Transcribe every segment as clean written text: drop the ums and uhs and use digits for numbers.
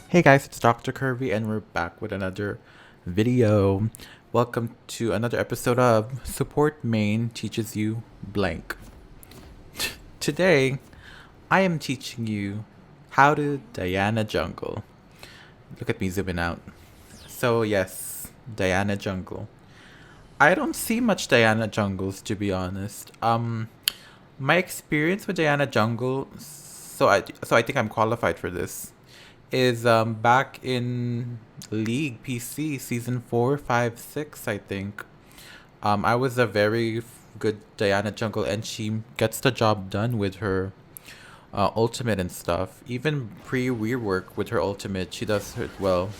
Hey guys, it's Dr. Kirby and we're back with another video. Welcome to another episode of Support Main Teaches You Blank. Today, I am teaching you how to Diana Jungle. Look at me zooming out. So yes, Diana Jungle. I don't see much Diana Jungles to be honest. My experience with Diana Jungle, so I think I'm qualified for this, is back in League PC season 4, 5, 6, I think. I was a very good Diana jungle and she gets the job done with her ultimate and stuff. Even pre-rework with her ultimate, she does it well.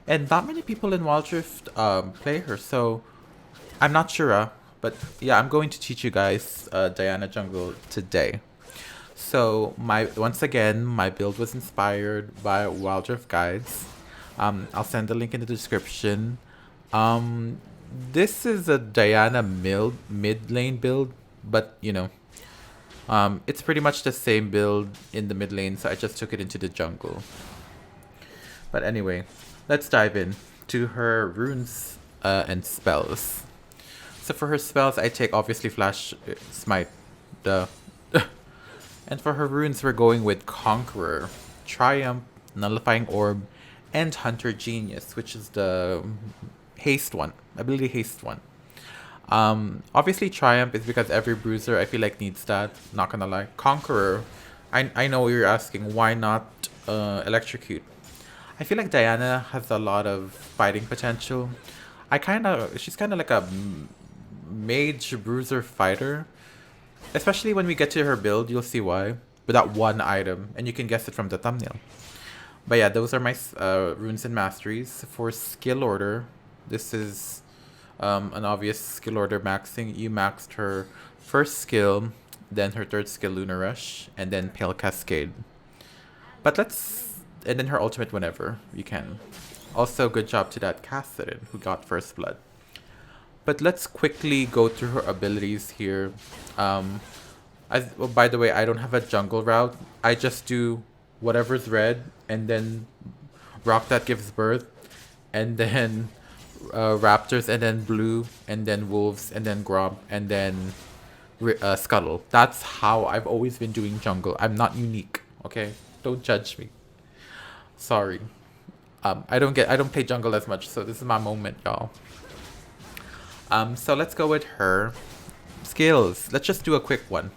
And not many people in wildrift play her, so I'm not sure. But yeah, I'm going to teach you guys Diana jungle today. So once again, my build was inspired by Wildrift guides. I'll send the link in the description. Um, this is a Diana mid lane build, but it's pretty much the same build in the mid lane, so I just took it into the jungle. But anyway, let's dive in to her runes and spells. So for her spells, I take obviously Flash Smite, the and for her runes, we're going with Conqueror, Triumph, Nullifying Orb, and Hunter Genius, which is the haste one, ability haste one. Obviously Triumph is because every bruiser I feel like needs that, not gonna lie. Conqueror, I know you're asking, why not Electrocute? I feel like Diana has a lot of fighting potential. She's kind of like a mage bruiser fighter. Especially when we get to her build, you'll see why. With that one item, and you can guess it from the thumbnail. But yeah, those are my runes and masteries. For skill order, this is an obvious skill order maxing. You maxed her first skill, then her third skill, Lunar Rush, and then Pale Cascade. And then her ultimate whenever you can. Also, good job to that Cassidon who got first blood. But let's quickly go through her abilities here. By the way, I don't have a jungle route. I just do whatever's red, and then rock that gives birth, and then raptors, and then blue, and then wolves, and then gromp, and then scuttle. That's how I've always been doing jungle. I'm not unique, okay? Don't judge me. Sorry. I don't play jungle as much, so this is my moment, y'all. So let's go with her skills. Let's just do a quick one.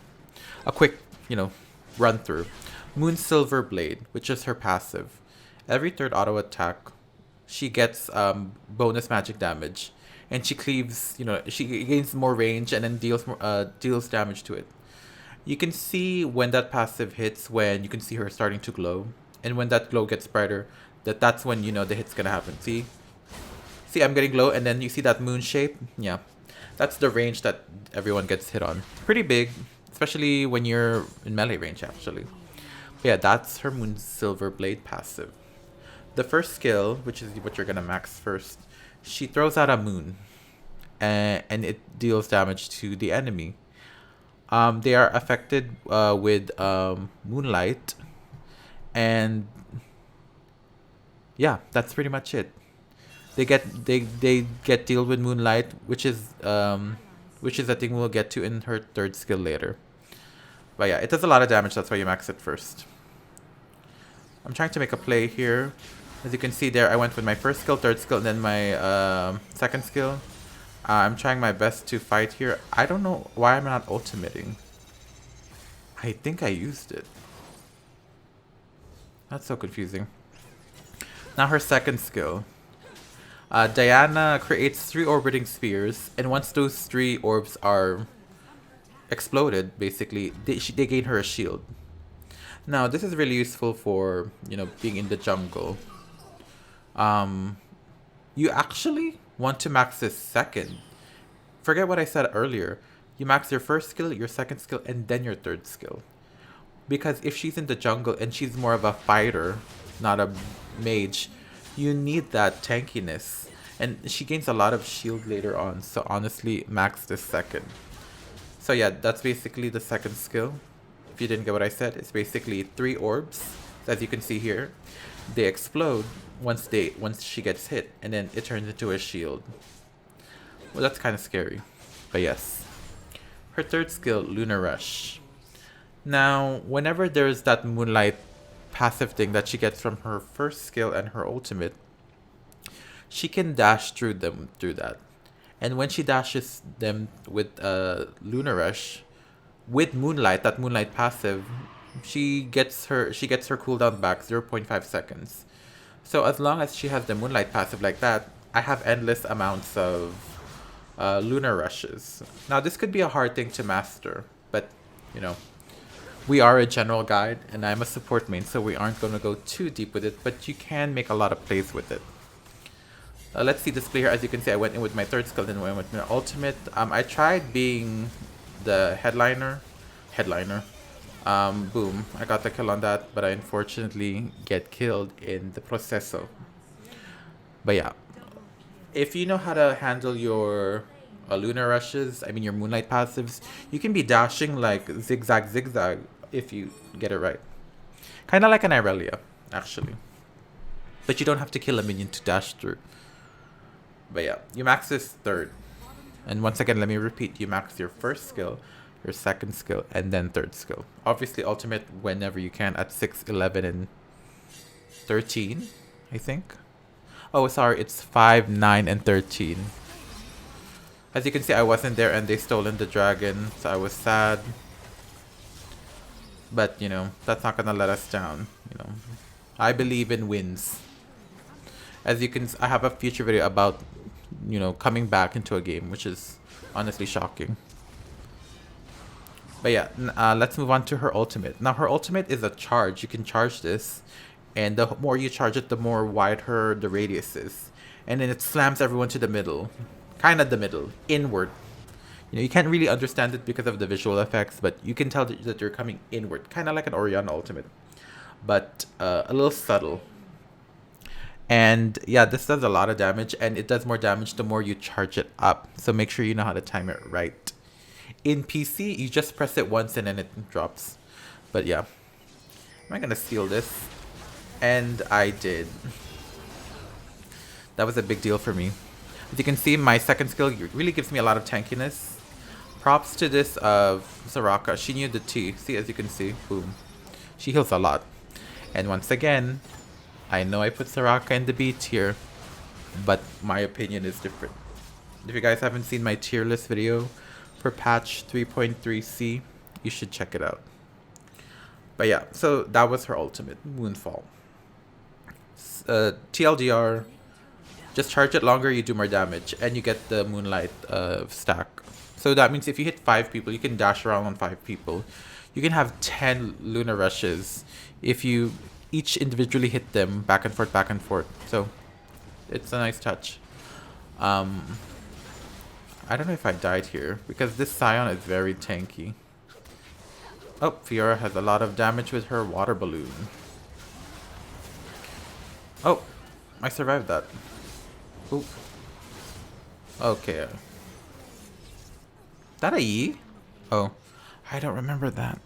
A quick, run through. Moon Silver Blade, which is her passive. Every third auto attack, she gets bonus magic damage. And she cleaves, she gains more range and then deals damage to it. You can see when that passive hits, when you can see her starting to glow. And when that glow gets brighter, that's when, the hit's gonna happen. See, I'm getting glow, and then you see that moon shape? Yeah. That's the range that everyone gets hit on. Pretty big, especially when you're in melee range, actually. But yeah, that's her Moon Silver Blade passive. The first skill, which is what you're gonna max first, she throws out a moon, and it deals damage to the enemy. They are affected with moonlight, and yeah, that's pretty much it. They get dealt with moonlight, which is a thing we'll get to in her third skill later. But yeah, it does a lot of damage. That's why you max it first. I'm trying to make a play here. As you can see there, I went with my first skill, third skill, and then my second skill. I'm trying my best to fight here. I don't know why I'm not ultimating. I think I used it. That's so confusing. Now her second skill. Diana creates 3 orbiting spheres, and once those 3 orbs are exploded, basically, they gain her a shield. Now, this is really useful for, being in the jungle. You actually want to max this second. Forget what I said earlier. You max your first skill, your second skill, and then your third skill. Because if she's in the jungle and she's more of a fighter, not a mage, you need that tankiness. And she gains a lot of shield later on, so honestly, max this second. So yeah, that's basically the second skill. If you didn't get what I said, it's basically 3 orbs, as you can see here. they explode once she gets hit, and then it turns into a shield. Well, that's kind of scary, but yes. Her third skill, Lunar Rush. Now, whenever there's that moonlight passive thing that she gets from her first skill and her ultimate, she can dash through that. And when she dashes them with Lunar Rush, with Moonlight, that Moonlight passive, she gets her cooldown back 0.5 seconds. So as long as she has the Moonlight passive like that, I have endless amounts of Lunar Rushes. Now this could be a hard thing to master, but you know, we are a general guide and I'm a support main, so we aren't going to go too deep with it, but you can make a lot of plays with it. Let's see this play here. As you can see, I went in with my third skill, then went with my ultimate. I tried being the headliner. Boom. I got the kill on that, but I unfortunately get killed in the proceso. But yeah. If you know how to handle your Lunar Rushes, I mean your Moonlight passives, you can be dashing like zigzag if you get it right. Kind of like an Irelia, actually. But you don't have to kill a minion to dash through. But yeah, you max this third. And once again, let me repeat, you max your first skill, your second skill, and then third skill. Obviously, ultimate whenever you can at 6, 11, and 13, I think. Oh, sorry, it's 5, 9, and 13. As you can see, I wasn't there and they stolen the dragon, so I was sad. But, you know, that's not gonna let us down, you know. I believe in wins. As you can, I have a future video about, you know, coming back into a game, which is honestly shocking. But yeah, let's move on to her ultimate. Now her ultimate is a charge. You can charge this, and the more you charge it, the more wider the radius is. And then it slams everyone to the middle. Kind of the middle. Inward. You know, you can't really understand it because of the visual effects, but you can tell that you're coming inward. Kind of like an Orianna ultimate. But a little subtle. And yeah, this does a lot of damage, and it does more damage the more you charge it up. So make sure you know how to time it right. In PC, you just press it once and then it drops. But yeah. Am I gonna steal this? And I did. That was a big deal for me. As you can see, my second skill really gives me a lot of tankiness. Props to this of Soraka. She knew the T. See, as you can see, boom. She heals a lot. And once again, I know I put Soraka in the B tier, but my opinion is different. If you guys haven't seen my tier list video for patch 3.3c, you should check it out. But yeah, so that was her ultimate, Moonfall. TLDR, just charge it longer, you do more damage, and you get the Moonlight stack. So that means if you hit 5 people, you can dash around on 5 people. You can have 10 Lunar Rushes if you each individually hit them back and forth. So it's a nice touch. I don't know if I died here because this Scion is very tanky. Oh, Fiora has a lot of damage with her water balloon. Oh, I survived that. Oop. Okay. That a E? Oh, I don't remember that.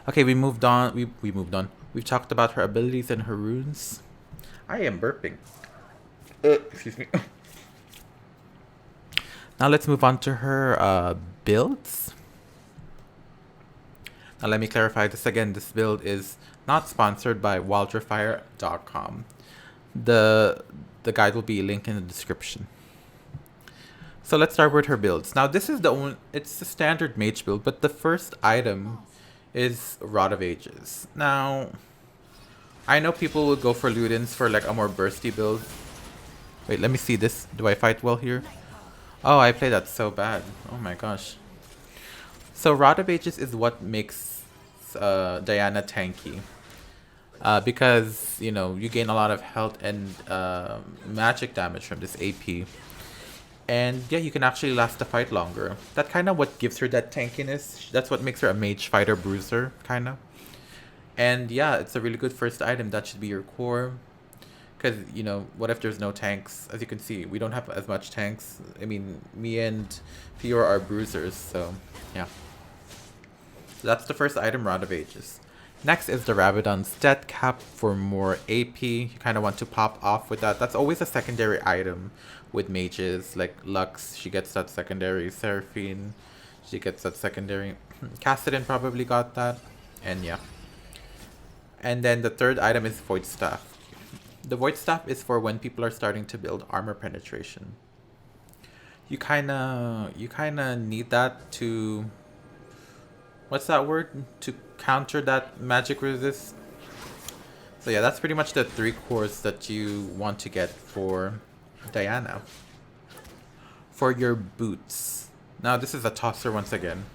Okay, we moved on. We moved on. We've talked about her abilities and her runes. I am burping. Excuse me. Now let's move on to her builds. Now let me clarify this again. This build is not sponsored by wildrift.com. The guide will be linked in the description. So let's start with her builds. Now this is it's the standard mage build, but the first item is Rod of Ages. Now, I know people will go for Ludens for like a more bursty build. Wait, let me see this. Do I fight well here? Oh, I played that so bad. Oh my gosh. So Rod of Ages is what makes Diana tanky. Because, you know, you gain a lot of health and magic damage from this AP. And yeah, you can actually last the fight longer. That's kind of what gives her that tankiness. That's what makes her a mage fighter bruiser, kind of. And yeah, it's a really good first item. That should be your core. Because, you know, what if there's no tanks? As you can see, we don't have as much tanks. I mean, me and Fiora are bruisers, so yeah. So that's the first item, Rod of Ages. Next is the Rabadon's Death Cap for more AP. You kind of want to pop off with that. That's always a secondary item with mages. Like Lux, she gets that secondary. Seraphine, she gets that secondary. Cassidon probably got that. And yeah. And then the third item is Void Staff. The Void Staff is for when people are starting to build armor penetration. You kinda need that to, what's that word? To counter that magic resist. So yeah, that's pretty much the 3 cores that you want to get for Diana. For your boots. Now this is a tosser once again.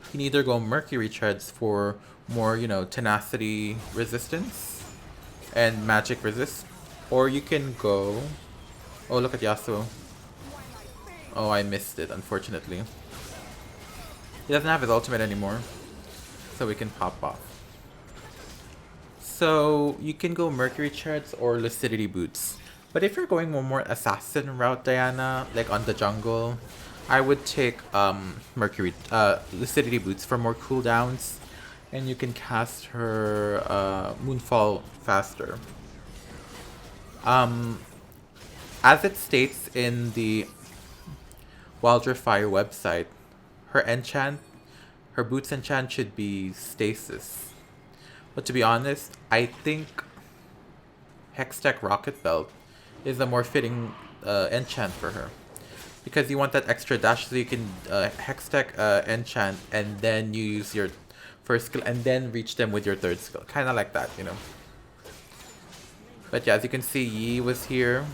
You can either go Mercury Treads for more, you know, tenacity resistance and magic resist. Or you can go... Oh, look at Yasuo. Oh, I missed it, unfortunately. He doesn't have his ultimate anymore. So we can pop off. So you can go Mercury Treads or Lucidity Boots. But if you're going more assassin route, Diana, like on the jungle, I would take Lucidity Boots for more cooldowns. And you can cast her Moonfall faster. As it states in the Wildrift Fire website, her boots enchant should be Stasis. But to be honest, I think Hextech Rocket Belt is a more fitting enchant for her. Because you want that extra dash so you can Hextech enchant and then you use your first skill and then reach them with your third skill. Kind of like that, you know. But yeah, as you can see, Yi was here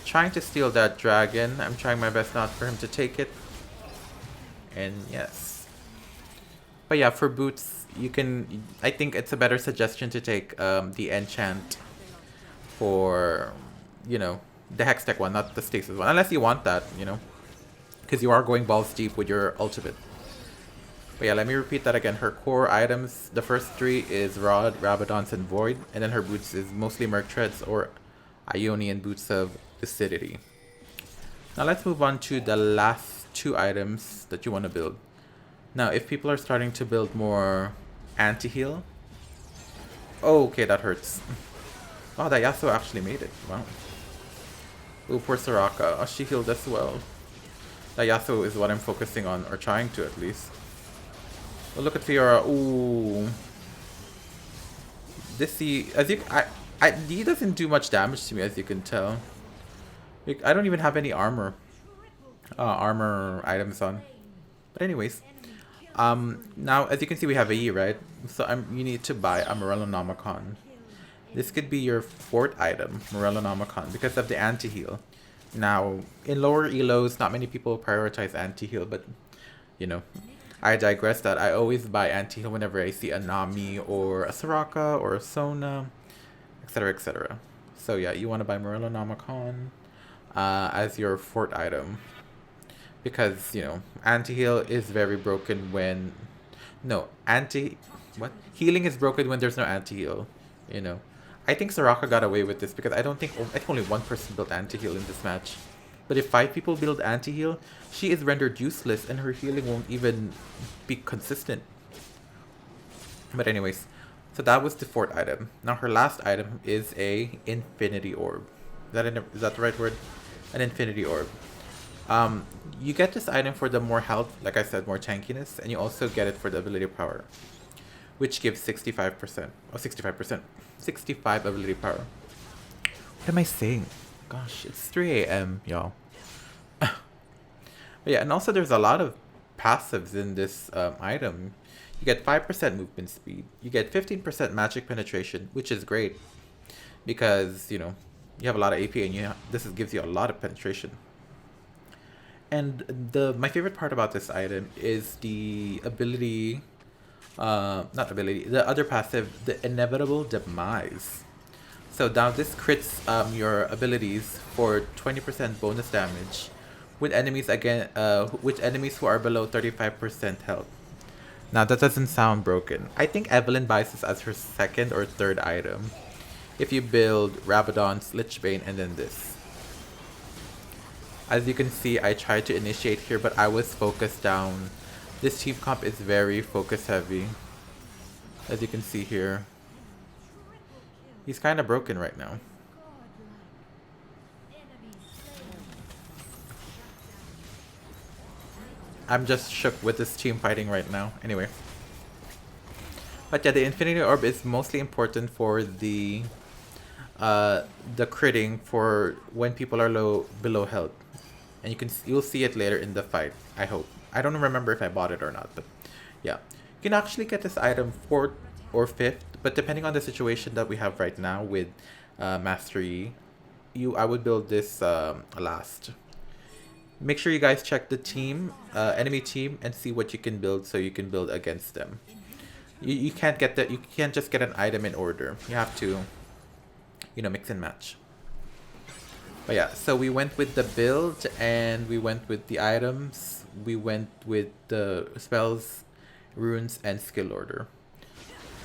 trying to steal that dragon. I'm trying my best not for him to take it. And yes. But yeah, for boots, you can... I think it's a better suggestion to take the enchant for, you know, the Hextech one, not the Stasis one. Unless you want that, you know. Because you are going balls deep with your ultimate. But yeah, let me repeat that again. Her core items, the first 3 is Rod, Rabadons, and Void. And then her boots is mostly Merc Treads or Ionian Boots of Lucidity. Now let's move on to the last 2 items that you want to build. Now, if people are starting to build more anti-heal... Oh, okay, that hurts. Oh, that Yasuo actually made it. Wow. Ooh, poor Soraka. Oh, she healed as well. That Yasuo is what I'm focusing on, or trying to at least. Oh, look at Fiora. Ooh. This Yi, as you, Yi doesn't do much damage to me, as you can tell. Like, I don't even have any armor items on. But anyways, now as you can see, we have a Yi, right? So you need to buy a Morellonomicon. This could be your 4th item, Morellonomicon, because of the anti-heal. Now, in lower elos, not many people prioritize anti-heal, but you know. I digress that I always buy anti-heal whenever I see a Nami or a Soraka or a Sona, etc, etc. So yeah, you want to buy Morellonomicon as your 4th item. Because, you know, anti-heal is very broken when... No, healing is broken when there's no anti-heal, you know. I think Soraka got away with this because I think only 1 person built anti-heal in this match. But if 5 people build anti-heal, she is rendered useless and her healing won't even be consistent. But anyways, so that was the 4th item. Now her last item is a Infinity Orb. Is that the right word? An Infinity Orb. You get this item for the more health, like I said, more tankiness, and you also get it for the ability power, which gives 65%. Oh, 65%. 65 ability power. What am I saying? Gosh, it's 3 a.m., y'all. But yeah, and also there's a lot of passives in this item. You get 5% movement speed. You get 15% magic penetration, which is great. Because, you know, you have a lot of AP and this gives you a lot of penetration. And my favorite part about this item is the ability... the other passive, the Inevitable Demise. So now this crits your abilities for 20% bonus damage with enemies who are below 35% health. Now that doesn't sound broken. I think Evelyn buys this as her 2nd or 3rd item. If you build Rabadon's Lichbane and then this. As you can see, I tried to initiate here, but I was focused down. This team comp is very focus heavy. As you can see here, he's kind of broken right now. I'm just shook with this team fighting right now. Anyway. But yeah, the Infinity Orb is mostly important for the critting for when people are below health. And you'll see it later in the fight, I hope. I don't remember if I bought it or not, but yeah. You can actually get this item 4th or 5th, but depending on the situation that we have right now with Mastery, I would build this last. Make sure you guys check the team, enemy team, and see what you can build so you can build against them. You can't get that. You can't just get an item in order. You have to, mix and match. But yeah, so we went with the build and we went with the items. We went with the spells, runes, and skill order.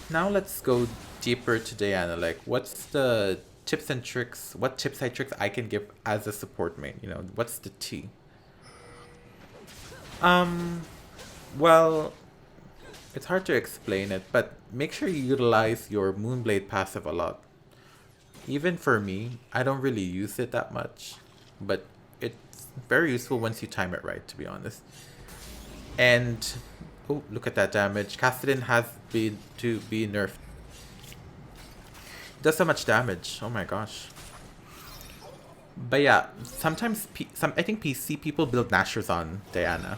Now let's go deeper to Diana. Like, what's the tips and tricks? What tips and tricks I can give as a support main? What's the tea? Well, it's hard to explain it, but make sure you utilize your Moonblade passive a lot. Even for me, I don't really use it that much, but it's very useful once you time it right, to be honest. And, oh, look at that damage. Kassadin has to be nerfed. Does so much damage. Oh my gosh. But yeah, sometimes I think PC people build Nashers on Diana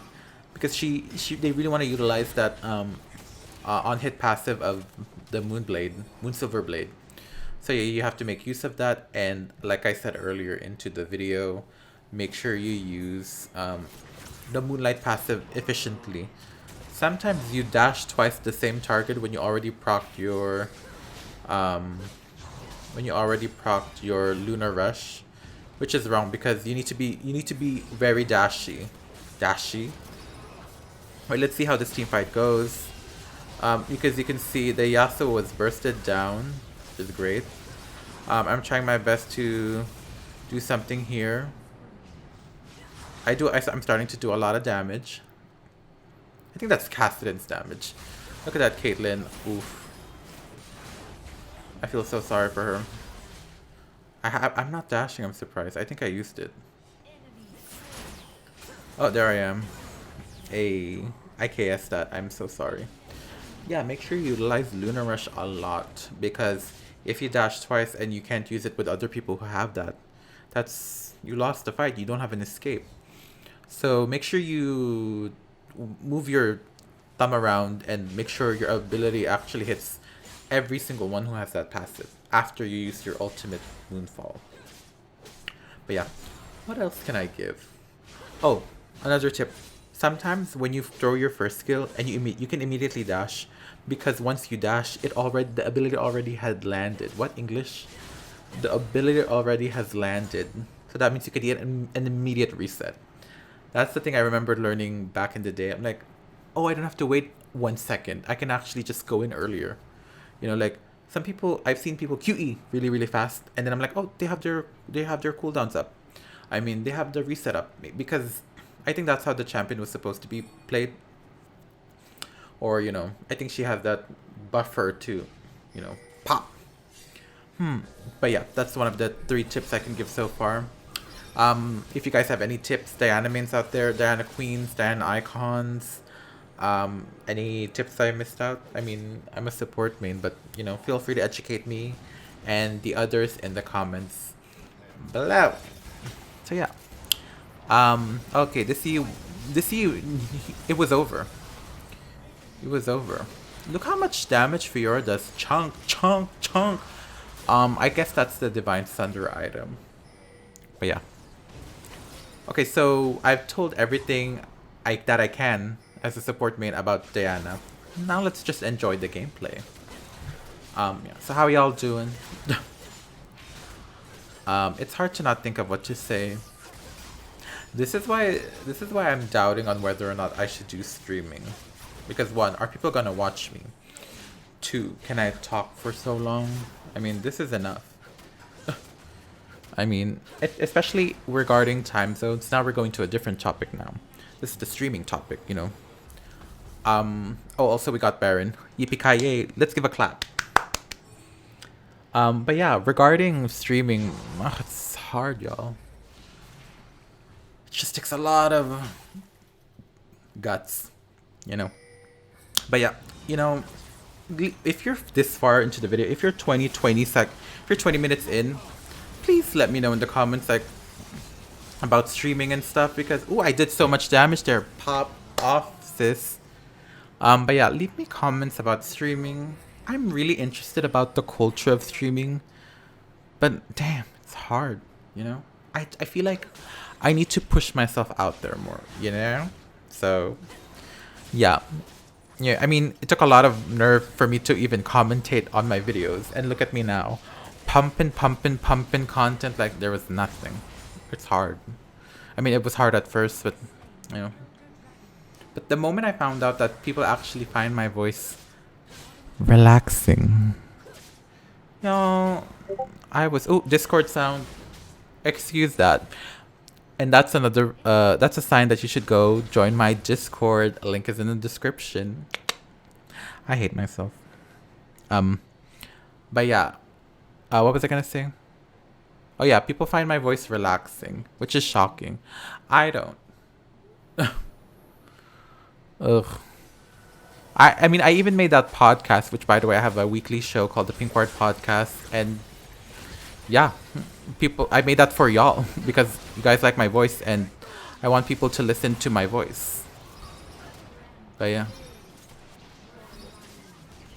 because they really want to utilize that on hit passive of the Moonsilver Blade. So yeah, you have to make use of that, and like I said earlier into the video, make sure you use the Moonlight passive efficiently. Sometimes you dash twice the same target when you already procced your Lunar Rush, which is wrong because you need to be very dashy. Right, let's see how this team fight goes. Because you can see the Yasuo was bursted down, which is great. I'm trying my best to do something here. I'm starting to do a lot of damage. I think that's Kassadin's damage. Look at that Caitlyn. Oof. I feel so sorry for her. I'm not dashing, I'm surprised. I think I used it. Oh, there I am. I KS that. I'm so sorry. Yeah, make sure you utilize Lunar Rush a lot, because if you dash twice and you can't use it with other people who have that, you lost the fight. You don't have an escape. So make sure you move your thumb around and make sure your ability actually hits every single one who has that passive after you use your ultimate Moonfall. But yeah, what else can I give? Oh, another tip. Sometimes when you throw your first skill and you can immediately dash, because once you dash, the ability already had landed. What English? The ability already has landed. So that means you could get an immediate reset. That's the thing I remember learning back in the day. I'm like, oh, I don't have to wait 1 second. I can actually just go in earlier. Like I've seen people QE really, really fast, and then I'm like, oh, they have their cooldowns up. I mean, they have the reset up, because I think that's how the champion was supposed to be played. Or, I think she has that buffer to, pop. But yeah, that's one of the 3 tips I can give so far. If you guys have any tips, Diana mains out there, Diana queens, Diana icons, any tips I missed out? I mean, I'm a support main, but, feel free to educate me and the others in the comments below. So yeah. Okay, this it was over. It was over. Look how much damage Fiora does. Chunk, chunk, chunk. I guess that's the Divine Thunder item. But yeah. Okay, so I've told everything that I can as a support main about Diana. Now let's just enjoy the gameplay. Yeah. So how y'all doing? It's hard to not think of what to say. This is why I'm doubting on whether or not I should do streaming. Because 1, are people gonna watch me? 2, can I talk for so long? I mean, this is enough. I mean, especially regarding time zones. Now we're going to a different topic now. This is the streaming topic, Oh, also we got Baron. Yippee-ki-yay. Let's give a clap. But yeah, regarding streaming, it's hard, y'all. It just takes a lot of guts, you know. But yeah, you know, if you're this far into the video, if you're 20 minutes in, please let me know in the comments like about streaming and stuff, because I did so much damage there. Pop off, sis. But yeah, leave me comments about streaming. I'm really interested about the culture of streaming, but damn, it's hard, you know. I feel like I need to push myself out there more, you know. So yeah. Yeah, I mean, it took a lot of nerve for me to even commentate on my videos. And look at me now. Pumping content like there was nothing. It's hard. I mean, it was hard at first, but, you know. But the moment I found out that people actually find my voice relaxing. You know, I was... Oh, Discord sound. Excuse that. And that's another, that's a sign that you should go join my Discord. Link is in the description. I hate myself. But yeah. What was I gonna say? Oh yeah, people find my voice relaxing, which is shocking. I don't. Ugh. I mean, I even made that podcast, which by the way, I have a weekly show called the Pink Ward Podcast, and yeah, I made that for y'all because you guys like my voice and I want people to listen to my voice. But yeah.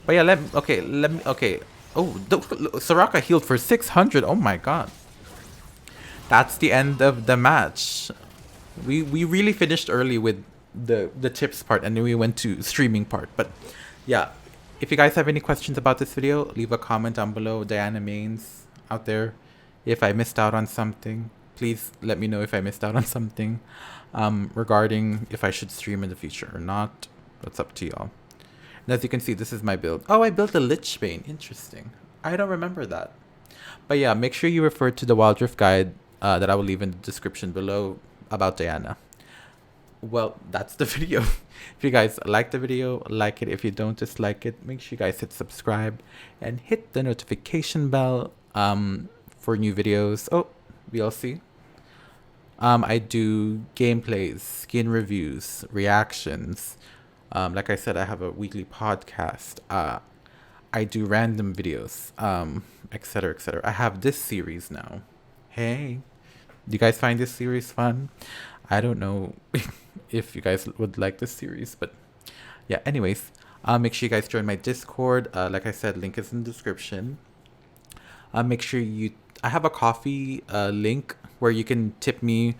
Okay. Oh, Soraka healed for 600. Oh my god. That's the end of the match. We really finished early with the tips part, and then we went to streaming part. But yeah, if you guys have any questions about this video, leave a comment down below. Diana Mains out there. If I missed out on something, please let me know if I missed out on something regarding if I should stream in the future or not. That's up to y'all. And as you can see, this is my build. Oh, I built a Lich Bane. Interesting. I don't remember that. But yeah, make sure you refer to the wildrift guide that I will leave in the description below about Diana. Well, that's the video. If you guys like the video, like it. If you don't dislike it, make sure you guys hit subscribe and hit the notification bell for new videos. Oh, VLC. I do gameplays, skin reviews, reactions. Like I said, I have a weekly podcast. I do random videos, etc., etc. I have this series now. Hey, do you guys find this series fun? I don't know if you guys would like this series, but yeah, anyways, make sure you guys join my Discord. Like I said, link is in the description. Make sure I have a coffee link where you can tip me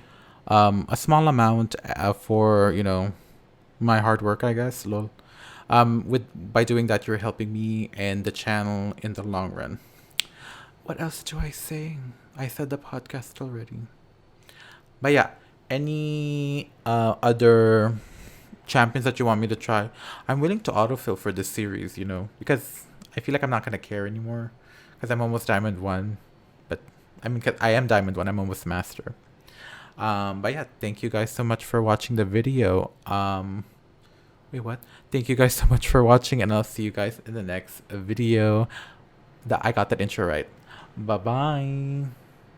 a small amount for, you know, my hard work, I guess. Lol. By doing that, you're helping me and the channel in the long run. What else do I say? I said the podcast already. But yeah, any other champions that you want me to try, I'm willing to autofill for this series, you know, because I feel like I'm not gonna care anymore because I'm almost Diamond 1. But I mean, 'cause I am Diamond 1, I'm almost Master. But yeah, thank you guys so much for watching the video. Wait, what? Thank you guys so much for watching, and I'll see you guys in the next video. I got that intro right. Bye bye.